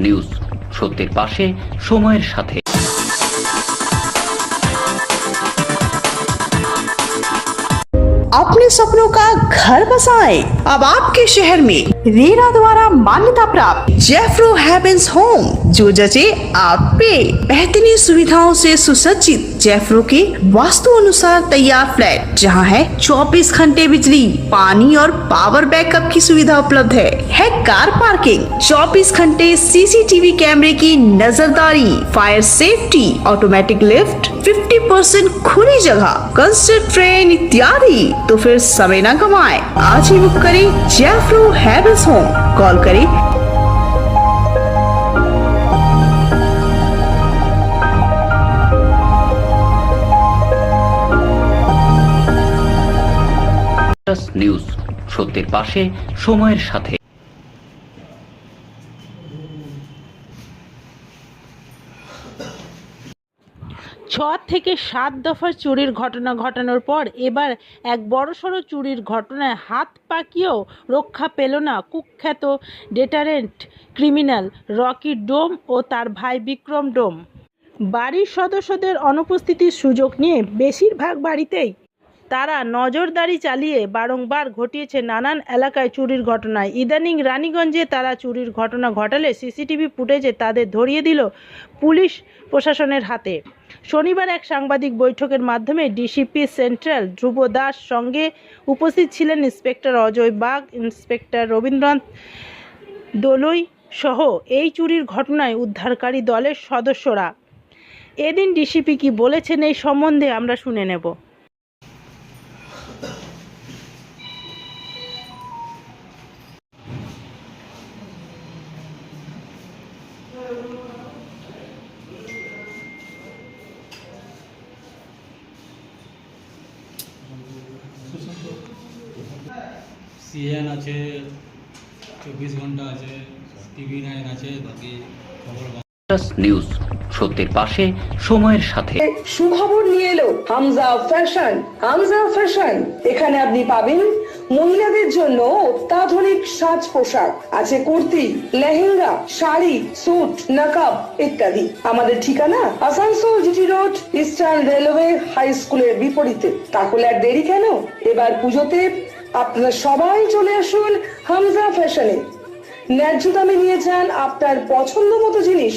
News সত্যের পাশে সময়ের সাথে। अपने सपनों का घर बसाएं। अब आपके शहर में रेरा द्वारा मान्यता प्राप्त जेफ्रो हेवेंस होम, जो जचे आप पे। बेहतरीन सुविधाओं से सुसज्जित जेफ्रो के वास्तु अनुसार तैयार फ्लैट, जहां है 24 घंटे बिजली, पानी और पावर बैकअप की सुविधा उपलब्ध है कार पार्किंग, 24 घंटे सीसीटीवी कैमरे की नजरदारी, फायर सेफ्टी, ऑटोमेटिक लिफ्ट, 50% खुली जगह, कंसर्ट ट्रेन इत्यादि। तो फिर समय न गवाएं, आज ही बुक करें जेफ्रो हेवेंस होम। कॉल करें নিউজ সত্যের পাশে সময়ের সাথে। থেকে 7 দফা চুরির ঘটনা ঘটানোর পর এবার এক বড়সড় চুরির ঘটনায় হাত পাকিয়েও রক্ষা পেল না কুখ্যাত ডেটারেন্ট ক্রিমিনাল রকি ডোম ও তার ভাই বিক্রম ডোম। বাড়ির সদস্যদের অনুপস্থিতির সুযোগ নিয়ে বেশিরভাগ বাড়িতেই তারা নজরদারি চালিয়ে বারংবার ঘটিয়েছে নানান এলাকায় চুরির ঘটনায়। ইদানিং রানীগঞ্জে তারা চুরির ঘটনা ঘটালে সিসিটিভি ফুটেজে তাদের ধরিয়ে দিল পুলিশ প্রশাসনের হাতে। শনিবার এক সাংবাদিক বৈঠকের মাধ্যমে ডিসিপি সেন্ট্রাল ধ্রুব দাস সঙ্গে উপস্থিত ছিলেন ইন্সপেক্টর অজয় বাগ, ইন্সপেক্টর রবীন্দ্রনাথ দোলই সহ এই চুরির ঘটনায় উদ্ধারকারী দলের সদস্যরা। এদিন ডিসিপি কি বলেছেন এই সম্বন্ধে আমরা শুনে নেব। সিএন আছে, 24 ঘন্টা আছে, TV9 আছে, বাকি খবর নিউজ সত্যের পাশে সময়ের সাথে। সুখবর নিয়ে এলো হামজা ফ্যাশন। হামজা ফ্যাশন, এখানে আপনি পাবেন মহিলাদের জন্য অত্যাধুনিক সাজ পোশাক, আছে কুর্তি, লেহেঙ্গা, শাড়ি, স্যুট, নকাব ইত্যাদি। আমাদের ঠিকানা Asansol GT road, eastern railway high স্কুলের বিপরীতে। তাহলে আর দেরি কেন, এবার পুজোতে আপনারা সবাই চলে আসুন হামজা ফ্যাশনে। ন্যায্য দামে নিয়ে যান আপনার পছন্দ মতো জিনিস।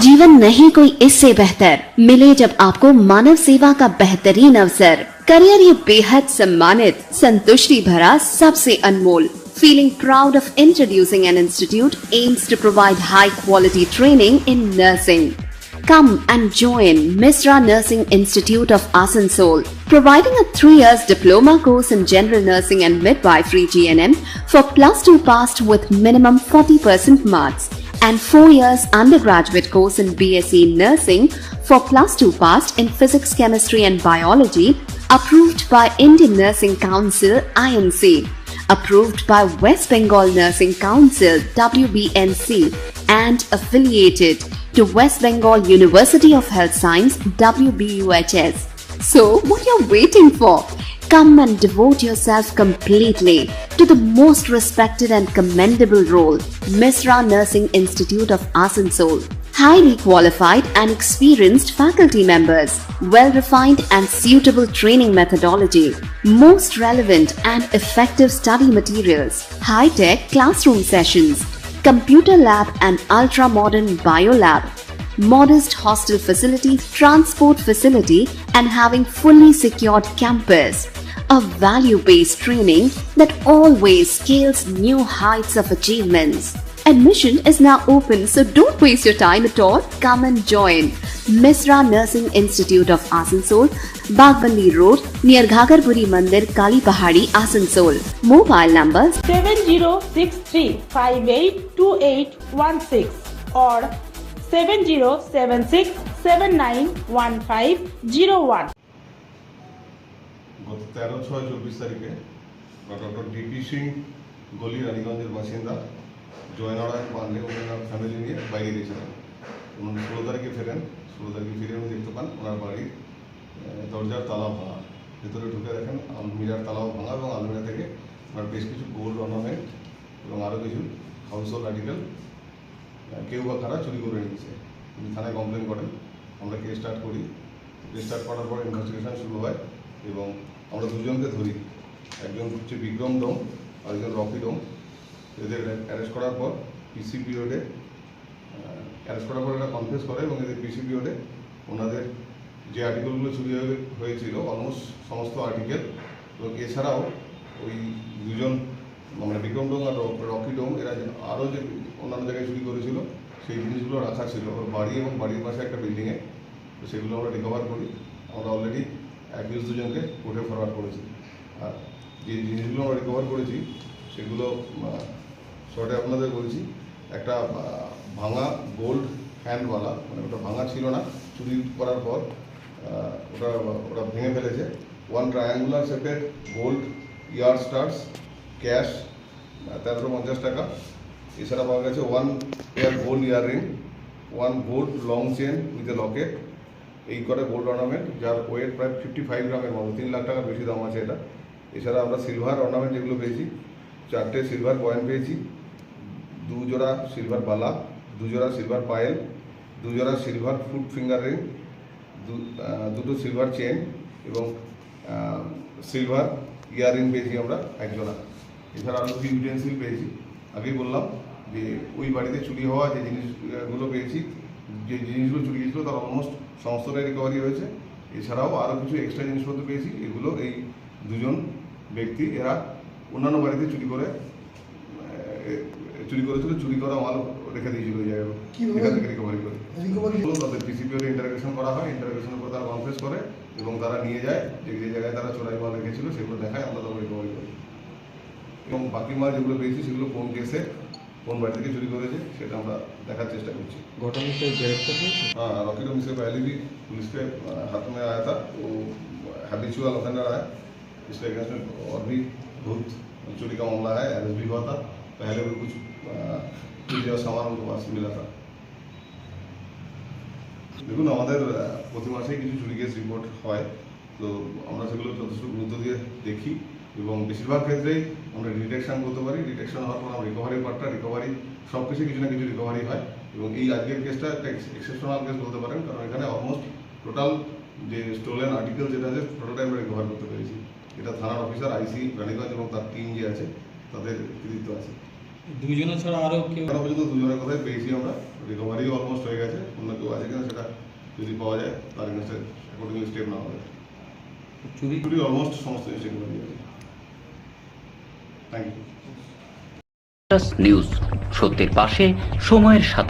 जीवन नहीं कोई इससे बेहतर मिले जब आपको मानव सेवा का बेहतरीन अवसर। करियर ये बेहद सम्मानित, संतुष्टि भरा, सबसे अनमोल। Feeling proud of introducing an institute aims to provide high quality training in nursing. Come and join Misra Nursing Institute of Asansol, providing a 3 years diploma course in general nursing and midwifery GNM for +2 passed with minimum 40% marks, and 4 years undergraduate course in BSc Nursing for +2 passed in physics, chemistry and biology, approved by Indian Nursing Council INC, approved by West Bengal Nursing Council WBNC, and affiliated to West Bengal University of Health Science WBUHS. So what you're waiting for? Come and devote yourself completely to the most respected and commendable role, Misra Nursing Institute of Asansol. Highly qualified and experienced faculty members, well-refined and suitable training methodology, most relevant and effective study materials, high-tech classroom sessions, computer lab and ultra-modern biolab, modest hostel facility, transport facility, and having fully secured campus. A value-based training that always scales new heights of achievements. Admission is now open, so don't waste your time at all. Come and join Misra Nursing Institute of Asansol, Bagbandi Road, near Ghagarpuri Mandir, Kali Pahari, Asansol. Mobile numbers 7063582816 or 7076791501। গত 13/6/24 তারিখে doctor DP Singh গলি রানীগঞ্জের বাসিন্দা জয়নারায়ণ পান্ডে ওনার family নিয়ে বাইরে গিয়েছিলেন। উনি 16 তারিখে ফেরেন। 16 তারিখে ফিরে উনি দেখতে পান ওনার বাড়ির দরজার তালা ভাঙা। ভেতরে ঢুকে দেখেন আলমিরার তালাও ভাঙা এবং আলমিরা থেকে বেশ কিছু গোল্ড অর্নামেন্ট এবং আরও কিছু হাউস হোল্ড আর্টিকেল কেউ বা কারা চুরি করে নিয়েছে। তিনি থানায় কমপ্লেন করেন, আমরা কেস স্টার্ট করি। কেস স্টার্ট করার পর ইনভেস্টিগেশন শুরু হয় এবং আমরা দুজনকে ধরি। একজন হচ্ছে বিক্রম ডোম আর একজন রকি ডোম। এদের অ্যারেস্ট করার পর পিসি পিরিয়ডে এরা কনফেস করে এবং এদের পিসি পিরিয়ডে ওনাদের যে আর্টিকেলগুলো চুরি হয়েছিল অলমোস্ট সমস্ত আর্টিকেল এবং এছাড়াও ওই দুজন মানে বিক্রম ডোম আর রকি ডোম এরা আরও যে অন্যান্য জায়গায় চুরি করেছিল সেই জিনিসগুলো রাখা ছিল ওর বাড়ি এবং বাড়ির পাশে একটা বিল্ডিংয়ে। তো সেগুলো আমরা রিকভার করি। আমরা অলরেডি অ্যাকিউজ দুজনকে কোর্টে ফরওয়ার্ড করেছি। আর যে জিনিসগুলো আমরা রিকভার করেছি সেগুলো শর্টে আপনাদের বলছি। একটা ভাঙা গোল্ড হ্যান্ডওয়ালা, মানে ওটা ভাঙা ছিল না, চুরি করার পর ওটা ভেঙে ফেলেছে। ওয়ান ট্রায়াঙ্গুলার শেপের গোল্ড ইয়ার স্টার্স ক্যাশ 1350 টাকা। এছাড়া পাওয়া গেছে one pair gold earring, one gold long chain with a Locket, এই করে গোল্ড অর্নামেন্ট যার ওয়েট প্রায় 55 গ্রামের মতো, 3 লাখ টাকার বেশি দাম আছে এটা। এছাড়া আমরা সিলভার অর্নামেন্ট যেগুলো পেয়েছি, 4টে সিলভার কয়েন পেয়েছি, 2 জোড়া সিলভার বালা, 2 জোড়া সিলভার পায়েল, 2 জোড়া সিলভার ফুট ফিঙ্গার রিং, 2টো সিলভার চেন এবং সিলভার ইয়াররিং পেয়েছি আমরা 1 জোড়া। এছাড়া আরও কিছু ইউটেন্সিল পেয়েছি। আগেই বললাম যে ওই বাড়িতে চুরি হওয়া যে জিনিসগুলো পেয়েছি, যে জিনিসগুলো চুরি গিয়েছিলো তার অলমোস্ট সমস্তটাই রিকভারি হয়েছে। এছাড়াও আরও কিছু এক্সট্রা জিনিসপত্র পেয়েছি। এগুলো এই দুজন ব্যক্তি এরা অন্যান্য বাড়িতে চুরি করেছিল, চুরি করা মাল রেখে দিয়েছিল ওই জায়গায়, এখান থেকে রিকভারি করে তাদের পিসিপিওতে ইন্টারোগেশন করা হয়। ইন্টারোগেশনের পর তারা কনফেস করে এবং তারা নিয়ে যায় যে জায়গায় তারা চোরাই মাল রেখেছিল সেগুলো দেখায়, আমরা তখন রিকভারি করি। এবং বাকি মাল যেগুলো পেয়েছি সেগুলো কোন কেসে কোন বাড়ি থেকে চুরি করেছে সেটা আমরা দেখার চেষ্টা করছি। ঘটনাতে গ্রেপ্তার হয়েছে। हाँ, रॉकी डोम से पहले भी पुलिस के हाथ में आया था, वो हैबिचुअल ऑफेंडर है। इसके अगेंस्ट में और भी बहुत चोरी का मामला है, अरेस्ट भी हुआ था। पहले भी कुछ चोरी और सामान उनके पास मिला था। দেখুন, আমাদের প্রতি মাসেই কিছু চুরি কেস রিপোর্ট হয়, তো আমরা সেগুলো যথেষ্ট গুরুত্ব দিয়ে দেখি এবং বেশিরভাগ ক্ষেত্রেই আমরা ডিটেকশন করতে পারি। ডিটেকশন হওয়ার পর আমরা রিকভারি সব কিছু না কিছু রিকভারি হয় এবং এই আজকের কেসটা একটা এক্সেপশনাল কেস বলতে পারেন, কারণ এখানে অলমোস্ট টোটাল যে স্টোলেন আর্টিকেল যেটা আছে টোটালটাই আমরা রিকভার করতে পেরেছি। এটা থানার অফিসার আইসি রানীগঞ্জ এবং তার টিম যে আছে তাদের কৃতিত্ব আছে। দুজনে ছাড়া আরও কেউ? এখনো পর্যন্ত দুজনের কথাই পেয়েছি আমরা, রিকভারিও অলমোস্ট হয়ে গেছে। অন্য কেউ আছে কিনা সেটা যদি পাওয়া যায় তার এগেন্সে অ্যাকর্ডিংলি স্টেপ নেওয়া হবে। চুরি অলমোস্ট সমস্ত জিনিস রিকভারি হবে। Thank you. নিউজ, সত্যের পাশে, সময়ের সাথে।